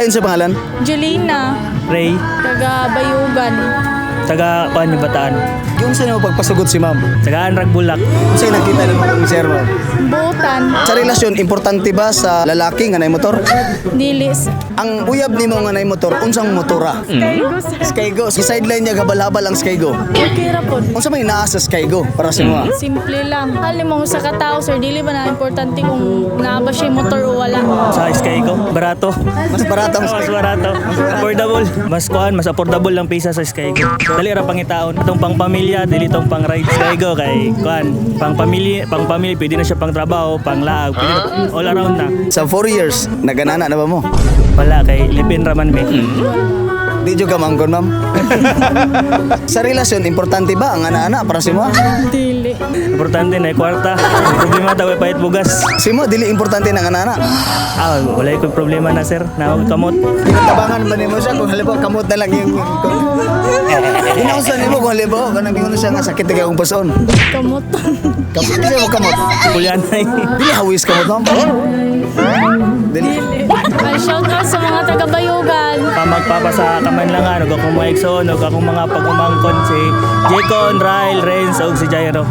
Hayon sa pangalan? Julina, Ray, taga Bayugan. taga Kuan yung Bataan. Yung sa nimo pagpasugod si ma'am. Taga Anrag Bulak. Unsay nakita ng sir mo? Butan, Sa relasyon importante ba sa lalaki nga nay motor? Dilis. Ang uyab nimo nga nay motor, unsang motora? Kaigos. Skygo. Si sideline niya gabal-habal ang Skygo. Okay ra pod. Unsa may naa sa Skygo para sa mo? Simple lang. Hali mo sa katao, sir, dili ba na importante kung naa ba siya motor o wala. Sa Sky ko, barato. Mas barato ang Mas Skygo. barato. Affordable. Mas kuan, mas affordable lang pisa sa Sky ko. Dali ra pangitaon. Itong pang pamilya, dili tong pang ride. Sky ko kay kuan, pang pamilya, pwede na siya pang trabaho, pang laag, pwede na, all around na. Sa 4 years, naganana na ba mo? Wala kay lipin raman me. Di jud ka mangkon, ma'am. Sa relasyon, importante ba ang ana-ana para sa mo? Dili. Importante na kwarta. Problema daw pahit bugas. Si mo, dili importante ng ana-ana. Wala ko problema na sir. Nawag kamot. Pinatabangan ba nimo siya kung halimbawa kamot na lang yung... Inausan nimo kung halimbawa, kanang ingon siya nga sakit na kayong pason. Kamot. Kamot, di mo kamot. Kulyanay. Dili hawis kamot, ma'am. Dili. Ay, shout out sa mga taga Bayugan. Magpapa sa kamanlangan, huwag akong maikson, huwag akong mga pagumangkon si Jaycon, Ryle, Renz, o si Jairo.